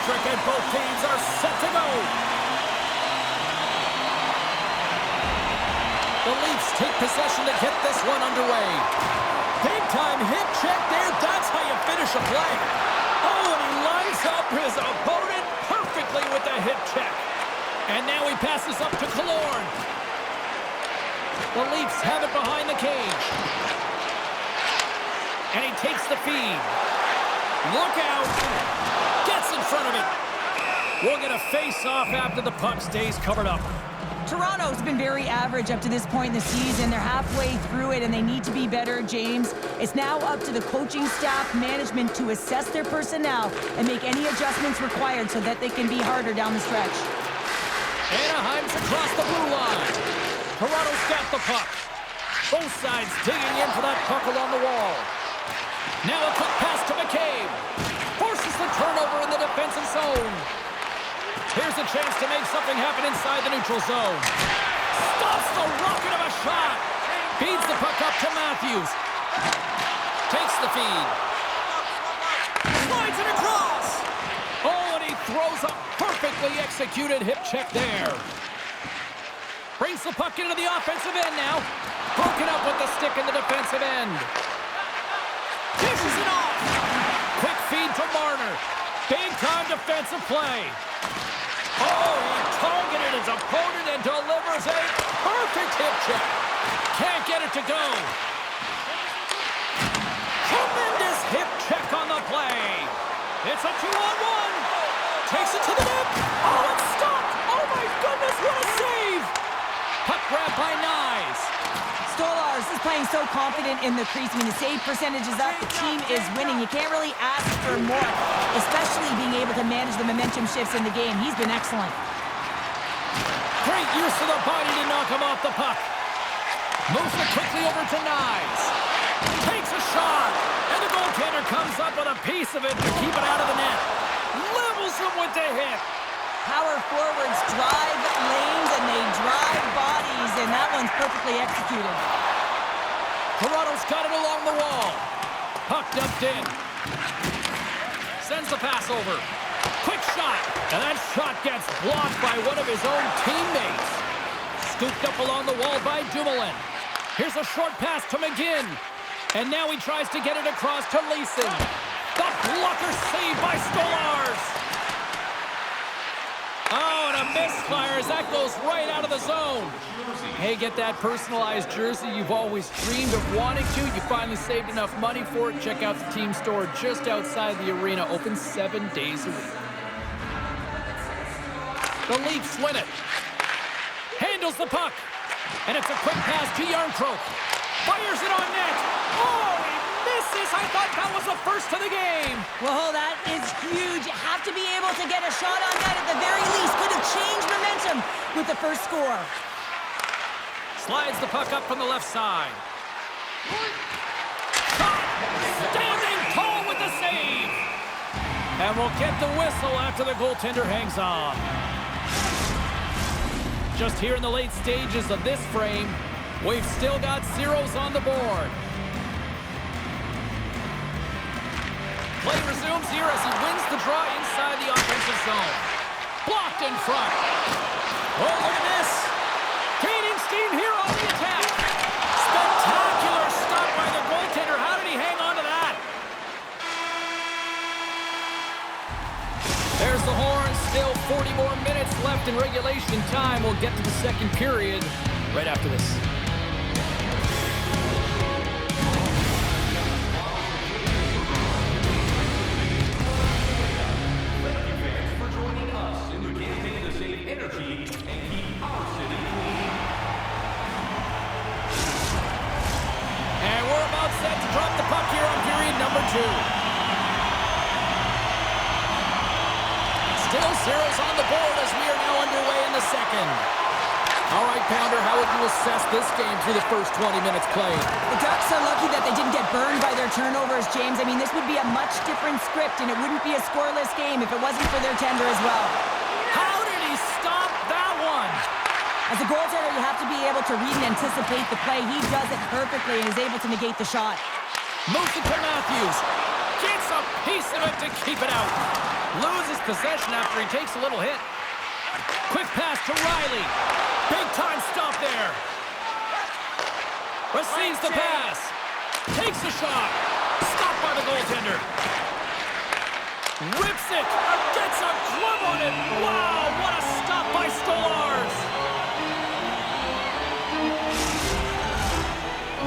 electric, and both teams are set to go. The Leafs take possession to get this one underway. Big-time hip check there. That's how you finish a play. Oh, and he lines up his opponent perfectly with the hip check. And now he passes up to Killorn. The Leafs have it behind the cage. And he takes the feed. Look out. Gets in front of it. We'll get a face-off after the puck stays covered up. Toronto's been very average up to this point in the season. They're halfway through it, and they need to be better, James. It's now up to the coaching staff, management, to assess their personnel and make any adjustments required so that they can be harder down the stretch. Anaheim's across the blue line. Toronto's got the puck. Both sides digging in for that puck along the wall. Now a quick pass to McCabe. Forces the turnover in the defensive zone. Here's a chance to make something happen inside the neutral zone. Stops the rocket of a shot. Feeds the puck up to Matthews. Takes the feed. Slides it across. Oh, and he throws a perfectly executed hip check there. Brings the puck into the offensive end now. Broken up with the stick in the defensive end. Dishes it off. Quick feed to Marner. Big-time defensive play. Oh, he targeted his opponent and delivers a perfect hip check. Can't get it to go. Tremendous hip check on the play. It's a 2-on-1. Takes it to the net. Oh, it's stopped. Oh, my goodness, what a save. Puck grab by Nyes. Stolarz is playing so confident in the crease. I mean, the save percentage is up. The team is winning. You can't really ask for more, especially being able to manage the momentum shifts in the game. He's been excellent. Great use of the body to knock him off the puck. Moves it quickly over to Nyes. Takes a shot. And the goaltender comes up with a piece of it to keep it out of the net. Levels him with the hit. Power forwards drive lanes and they drive bodies, and that one's perfectly executed. Toronto's got it along the wall. Puck dumped in. Sends the pass over. Quick shot. And that shot gets blocked by one of his own teammates. Scooped up along the wall by Dumoulin. Here's a short pass to McGinn. And now he tries to get it across to Leeson. The blocker saved by Stolarz. Oh, and a misfire as that goes right out of the zone. Hey, get that personalized jersey you've always dreamed of wanting to. You finally saved enough money for it. Check out the team store just outside the arena. Open 7 days a week. The Leafs win it. Handles the puck. And it's a quick pass to Järnkrok. Fires it on net. Oh, he misses. I thought that was the first of the game. Well, that is huge. You have to be able to get a shot on net at the very least. Could have changed momentum with the first score. Slides the puck up from the left side. Standing tall with the save. And we'll get the whistle after the goaltender hangs on. Just here in the late stages of this frame, we've still got zeros on the board. Play resumes here as he wins the draw inside the offensive zone. Blocked in front. Oh, look at this. Gaining steam here on the attack. Spectacular stop by the goaltender. How did he hang on to that? There's the horn. Still 40 more minutes left in regulation time. We'll get to the second period right after this. Set to drop the puck here on period number 2. Still zeros on the board as we are now underway in the second. All right, Pounder, how would you assess this game through the first 20 minutes played? The Ducks are lucky that they didn't get burned by their turnovers, James. I mean, this would be a much different script, and it wouldn't be a scoreless game if it wasn't for their tender as well. How did he stop that one? As a goaltender, you have to be able to read and anticipate the play. He does it perfectly and is able to negate the shot. Moves it to Matthews. Gets a piece of it to keep it out. Loses possession after he takes a little hit. Quick pass to Riley. Big time stop there. Receives the pass. Takes a shot. Stopped by the goaltender. Rips it. Gets a glove on it. Wow, what a stop by Stolarz.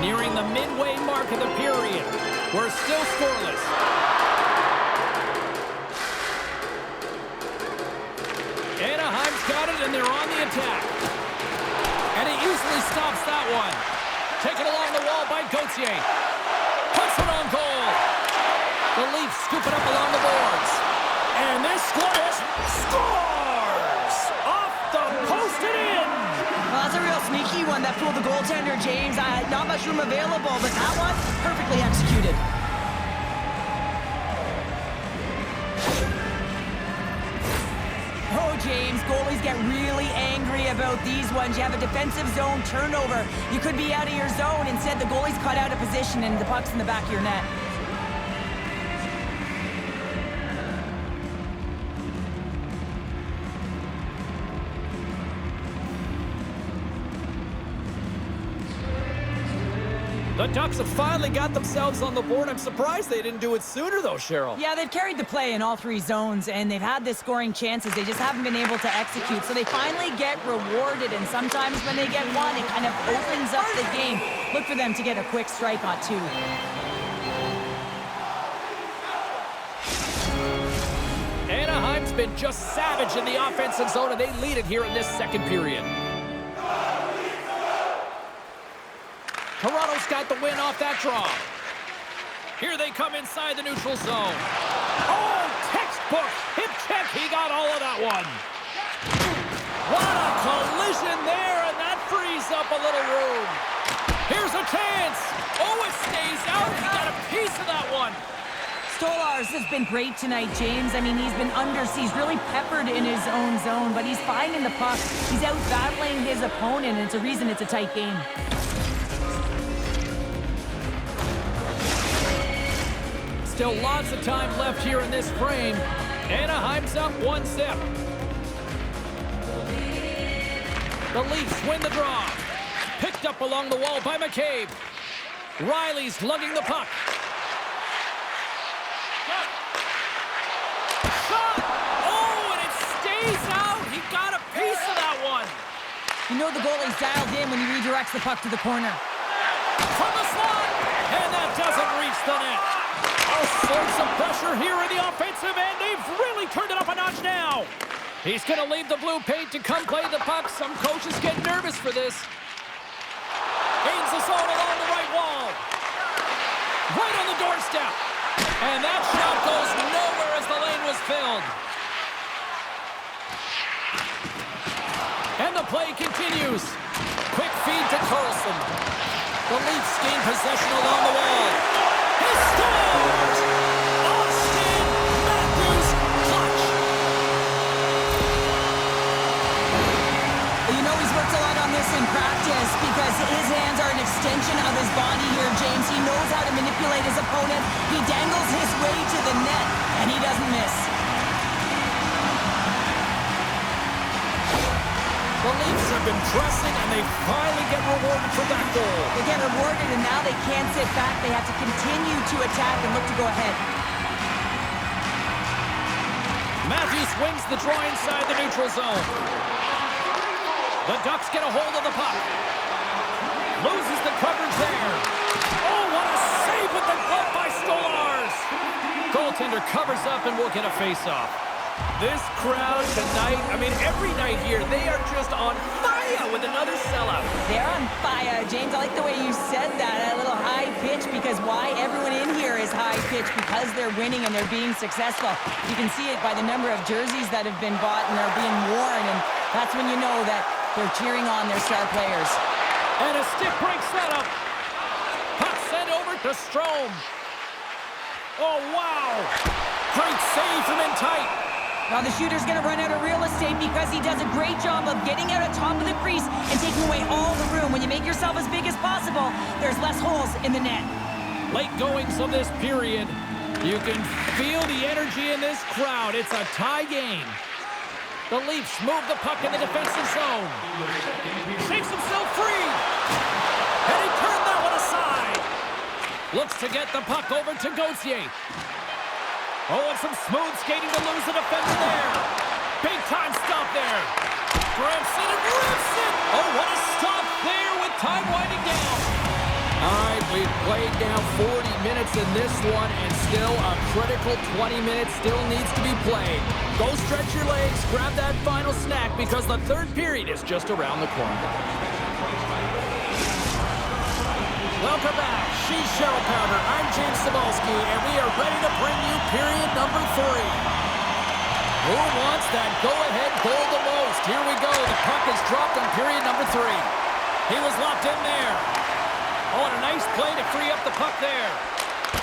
Nearing the midway mark of the period. We're still scoreless. Anaheim's got it, and they're on the attack. And he easily stops that one. Taken along the wall by Gauthier. Puts it on goal. The Leafs scoop it up along the boards. And this squad scores! Off the post and in! Well, that's a real sneaky one that fooled the goaltender, James. Not much room available, but that one, perfectly executed. Oh, James, goalies get really angry about these ones. You have a defensive zone turnover. You could be out of your zone. Instead, the goalie's cut out of position and the puck's in the back of your net. The Ducks have finally got themselves on the board. I'm surprised they didn't do it sooner, though, Cheryl. Yeah, they've carried the play in all three zones, and they've had the scoring chances. They just haven't been able to execute, so they finally get rewarded, and sometimes when they get one, it kind of opens up the game. Look for them to get a quick strike on two. Anaheim's been just savage in the offensive zone, and they lead it here in this second period. Toronto's got the win off that draw. Here they come inside the neutral zone. Oh, textbook hip check. He got all of that one. What a collision there, and that frees up a little room. Here's a chance. Oh, it stays out. He got a piece of that one. Stolarz has been great tonight, James. I mean, he's been he's really peppered in his own zone, but he's finding the puck. He's out battling his opponent, and it's a reason it's a tight game. Still lots of time left here in this frame. Anaheim's up 1-0. The Leafs win the draw. Picked up along the wall by McCabe. Riley's lugging the puck. Shot! Oh, and it stays out. He got a piece of that one. You know the goalie's dialed in when he redirects the puck to the corner. From the slot, and that doesn't reach the net. There's some pressure here in the offensive end. They've really turned it up a notch now. He's going to leave the blue paint to come play the puck. Some coaches get nervous for this. Gains the zone along the right wall. Right on the doorstep. And that shot goes nowhere as the lane was filled. And the play continues. Quick feed to Carlson. The Leafs gain possession along the wall. He scores! Austin Matthews clutch! You know he's worked a lot on this in practice because his hands are an extension of his body here, James. He knows how to manipulate his opponent. He dangles his way to the net, and he doesn't miss. The Leafs have been pressing, and they finally get rewarded for that goal. They get rewarded, and now they can't sit back. They have to continue to attack and look to go ahead. Matthews wins the draw inside the neutral zone. The Ducks get a hold of the puck. Loses the coverage there. Oh, what a save with the glove by Stolarz. Goaltender covers up and will get a face-off. This crowd tonight, I mean, every night here, they are just on fire with another sellout. They're on fire, James. I like the way you said that, a little high pitch, because why? Everyone in here is high pitch because they're winning and they're being successful. You can see it by the number of jerseys that have been bought and are being worn, and that's when you know that they're cheering on their star players. And a stick breaks that up. Puck sent over to Strome. Oh, wow. Great save from in tight. Now the shooter's going to run out of real estate because he does a great job of getting out on top of the crease and taking away all the room. When you make yourself as big as possible, there's less holes in the net. Late goings of this period. You can feel the energy in this crowd. It's a tie game. The Leafs move the puck in the defensive zone. Shakes himself free. And he turned that one aside. Looks to get the puck over to Gauthier. Oh, and some smooth skating to lose the defender there. Big time stop there. Grips it and rips it. Oh, what a stop there with time winding down. All right, we've played now 40 minutes in this one, and still a critical 20 minutes still needs to be played. Go stretch your legs, grab that final snack, because the third period is just around the corner. Welcome back. She's Cheryl Powder. I'm James Cebulski, and we are ready to bring you period number 3. Who wants that go-ahead goal the most? Here we go. The puck is dropped in period number 3. He was locked in there. Oh, and a nice play to free up the puck there.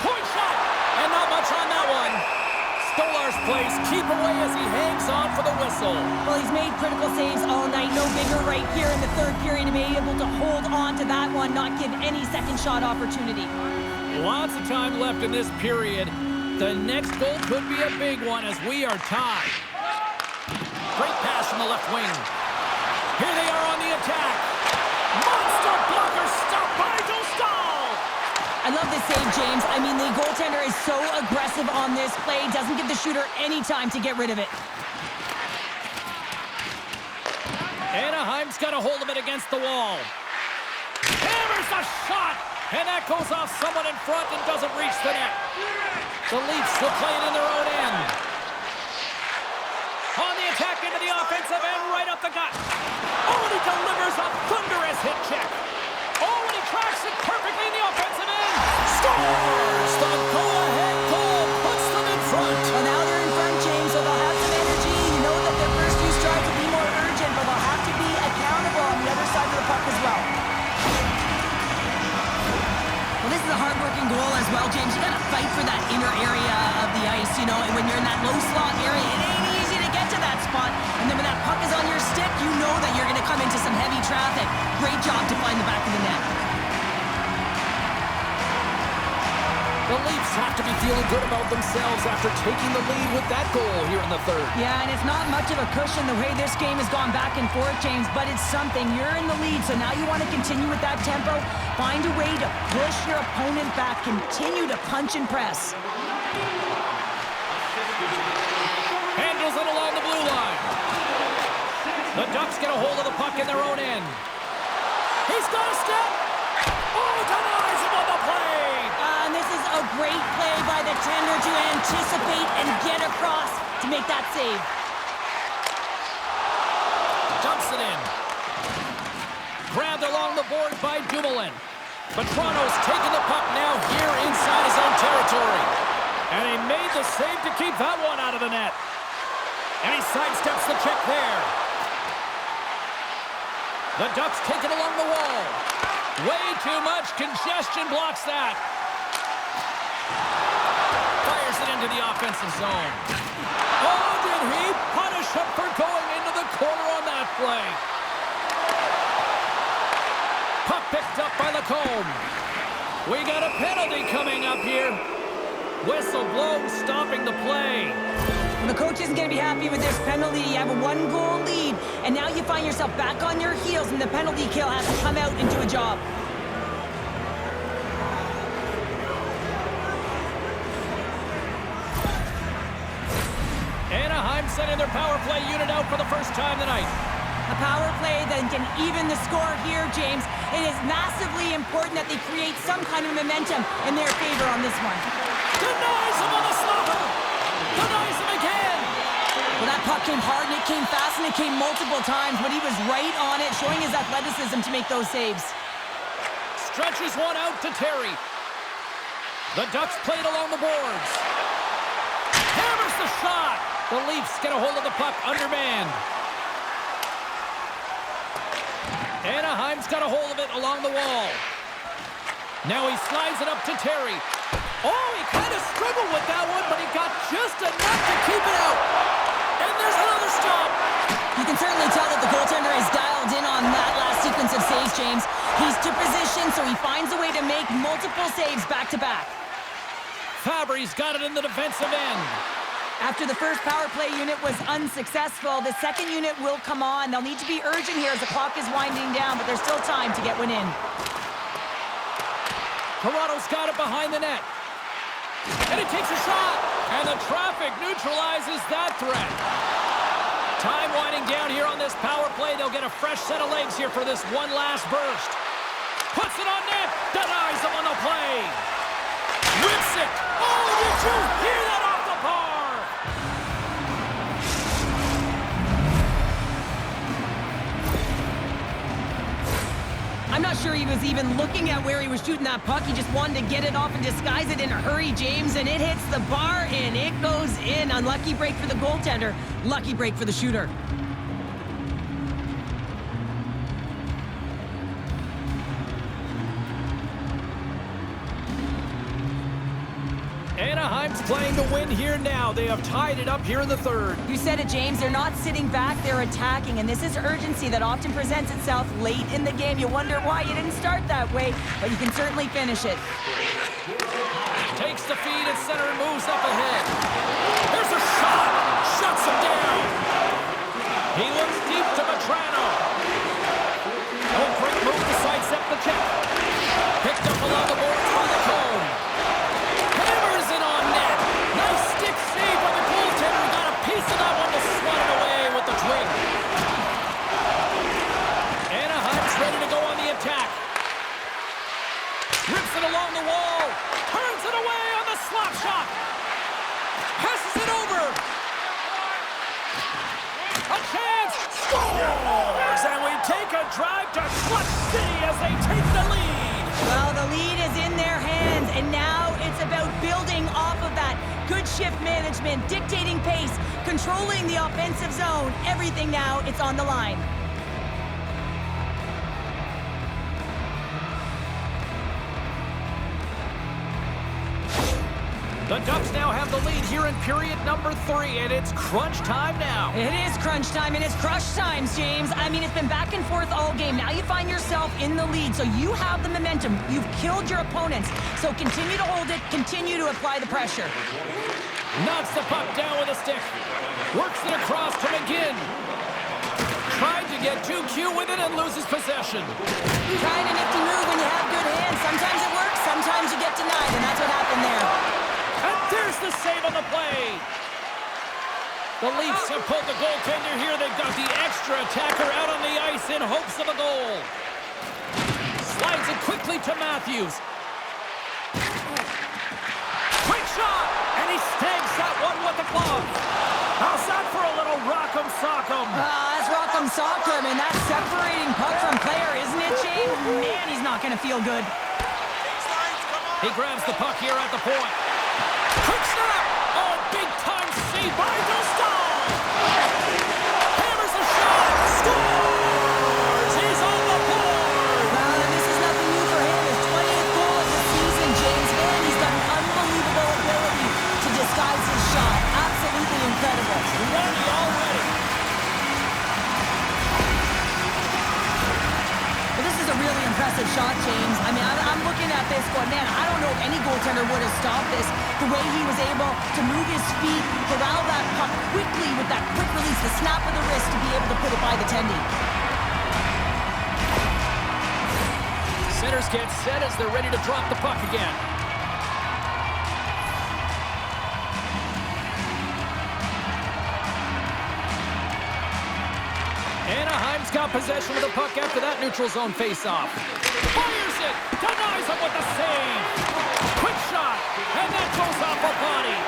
Point shot, and not much on that one. Stolar's plays keep away as he hangs on for the whistle. Well, he's made critical saves all night. No bigger right here in the third period to be able to hold on to that one, not give any second shot opportunity. Lots of time left in this period. The next goal could be a big one as we are tied. Great pass from the left wing. Here they are on the attack. Monster blocker stopped by Dostal. I love this save, James. I mean, the goaltender is so aggressive on this play. Doesn't give the shooter any time to get rid of it. Anaheim's got a hold of it against the wall. Hammers a shot. And that goes off someone in front and doesn't reach the net. The Leafs still playing in their own end. On the attack into the offensive end, right up the gut. Oh, and he delivers a thunderous hit check. Oh, and he tracks it perfectly in the offensive end. Scores! The go-ahead goal puts them in front. Well, now they're in front, James, so they'll have some energy. You know that their first few strides will be more urgent, but they'll have to be accountable on the other side of the puck as well. Well, this is a hard-working goal as well, James. You got to fight for that inner area of the ice, you know, and when you're in that low slot area, it ain't easy to get to that spot. And then when that puck is on your stick, you know that you're going to come into some heavy traffic. Great job to find the back of the net. The Leafs have to be feeling good about themselves after taking the lead with that goal here in the third. Yeah, and it's not much of a cushion the way this game has gone back and forth, James, but it's something. You're in the lead, so now you want to continue with that tempo. Find a way to push your opponent back. Continue to punch and press. Handles it along the blue line. The Ducks get a hold of the puck in their own end. He's got a step. Oh, denies him on the play. And this is a great play by the tender to anticipate and get across to make that save. Dumps it in. Grabbed along the board by Dumoulin. But Toronto's taking the puck now here inside his own territory. And he made the save to keep that one out of the net. And he sidesteps the check there. The Ducks take it along the wall. Way too much congestion blocks that. Fires it into the offensive zone. Oh, did he punish him for going into the corner on that play? Puck picked up by Lacombe. We got a penalty coming up here. Whistle blown, stopping the play. Well, the coach isn't going to be happy with this penalty. You have a 1-goal lead, and now you find yourself back on your heels, and the penalty kill has to come out and do a job. Anaheim sending their power play unit out for the first time tonight. A power play that can even the score here, James. It is massively important that they create some kind of momentum in their favor on this one. Denies him on the slaughter. Denies him again. Well, that puck came hard, and it came fast, and it came multiple times, but he was right on it, showing his athleticism to make those saves. Stretches one out to Terry. The Ducks played along the boards. Hammers the shot. The Leafs get a hold of the puck undermanned. Anaheim's got a hold of it along the wall. Now he slides it up to Terry. Oh, he kind of struggled with that one, but he got just enough to keep it out. And there's another stop. You can certainly tell that the goaltender is dialed in on that last sequence of saves, James. He's to position, so he finds a way to make multiple saves back-to-back. Fabry's got it in the defensive end. After the first power play unit was unsuccessful, the second unit will come on. They'll need to be urgent here as the clock is winding down, but there's still time to get one in. Toronto's got it behind the net. And he takes a shot. And the traffic neutralizes that threat. Time winding down here on this power play. They'll get a fresh set of legs here for this one last burst. Puts it on net. Denies him on the play. Whips it. Oh, did you hear that off the bar? I'm not sure he was even looking at where he was shooting that puck. He just wanted to get it off and disguise it in a hurry, James, and it hits the bar and it goes in. Unlucky break for the goaltender. Lucky break for the shooter. Anaheim's playing to win here now. They have tied it up here in the third. You said it, James. They're not sitting back. They're attacking, and this is urgency that often presents itself late in the game. You wonder why you didn't start that way, but you can certainly finish it. Takes the feed at center and moves up ahead. There's a shot. Shuts him down. He looks deep to Vetrano. Oh, great move to sidestep the check. Picked up along the boards by the cone. Hammers it on net. Nice stick save by the goaltender. Got a piece of that one to swat it away with the twig. Anaheim's ready to go on the attack. Rips it along the wall. Turns it away on the slap shot. Passes it over. A chance. Scores! And we take a drive to Clutch City as they take the lead. Well, the lead is in their hands, and now it's about building off of that. Good shift management, dictating pace, controlling the offensive zone. Everything now, it's on the line. The Ducks now have the lead here in period number 3, and it's crunch time now. It is crunch time, and it's crush times, James. I mean, it's been back and forth all game. Now you find yourself in the lead, so you have the momentum. You've killed your opponents, so continue to hold it, continue to apply the pressure. Knocks the puck down with a stick. Works it across to McGinn. Tried to get 2Q with it and loses possession. Trying a nifty move when you have good hands. Sometimes it works, sometimes you get denied, and that's what happened there. And there's the save on the play. The Leafs have pulled the goaltender here. They've got the extra attacker out on the ice in hopes of a goal. Slides it quickly to Matthews. Quick shot! And he snags that one with the glove. How's that for a little rock'em sock'em? That's rock'em sock'em, and that's separating puck from player, isn't it, Shane? Man, he's not going to feel good. He grabs the puck here at the point. Quick snap! Oh, big-time save by Dostal! Hammers the shot! Scores! He's on the board! This is nothing new for him. His 20th goal of the season, James. Man, he's got an unbelievable ability to disguise his shot. Absolutely incredible. 20 already. Well, this is a really impressive shot, James. I mean, I'm looking at this going, man, I don't know if any goaltender would have stopped this. The way he was able to move his feet, corral that puck quickly with that quick release, the snap of the wrist to be able to put it by the tendy. Centers get set as they're ready to drop the puck again. Anaheim's got possession of the puck after that neutral zone face-off. Fires it! Denies him with the save! Quick shot! And that goes off a body!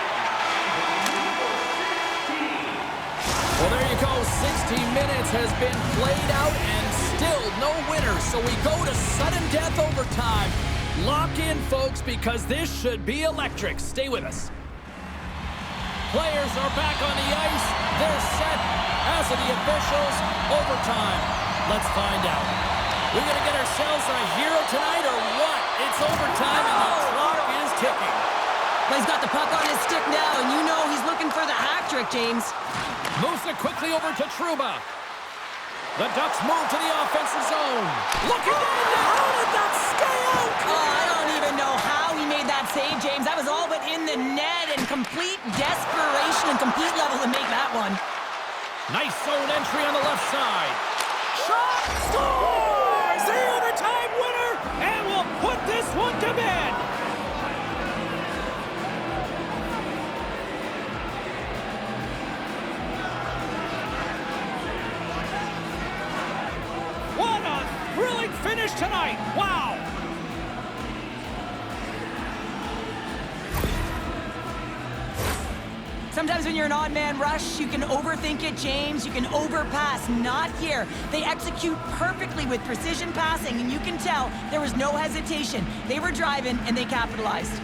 Well, there you go. 60 minutes has been played out and still no winner. So we go to sudden death overtime. Lock in, folks, because this should be electric. Stay with us. Players are back on the ice. They're set. As of the officials, overtime. Let's find out. We're going to get ourselves a hero tonight or what? It's overtime and the clock is ticking. Well, he's got the puck on his stick now, and you know he's looking for the hat trick, James. Moves it quickly over to Trouba. The Ducks move to the offensive zone. Looking down. How did that stay out? Oh, I don't even know how he made that that save, James. That was all but in the net, and complete desperation and compete level to make that one. Nice zone entry on the left side. Shot! Scores! The overtime winner! And we'll put this one to bed! What a thrilling finish tonight! Wow! Sometimes when you're an odd man rush, you can overthink it, James. You can overpass. Not here. They execute perfectly with precision passing, and you can tell there was no hesitation. They were driving, and they capitalized.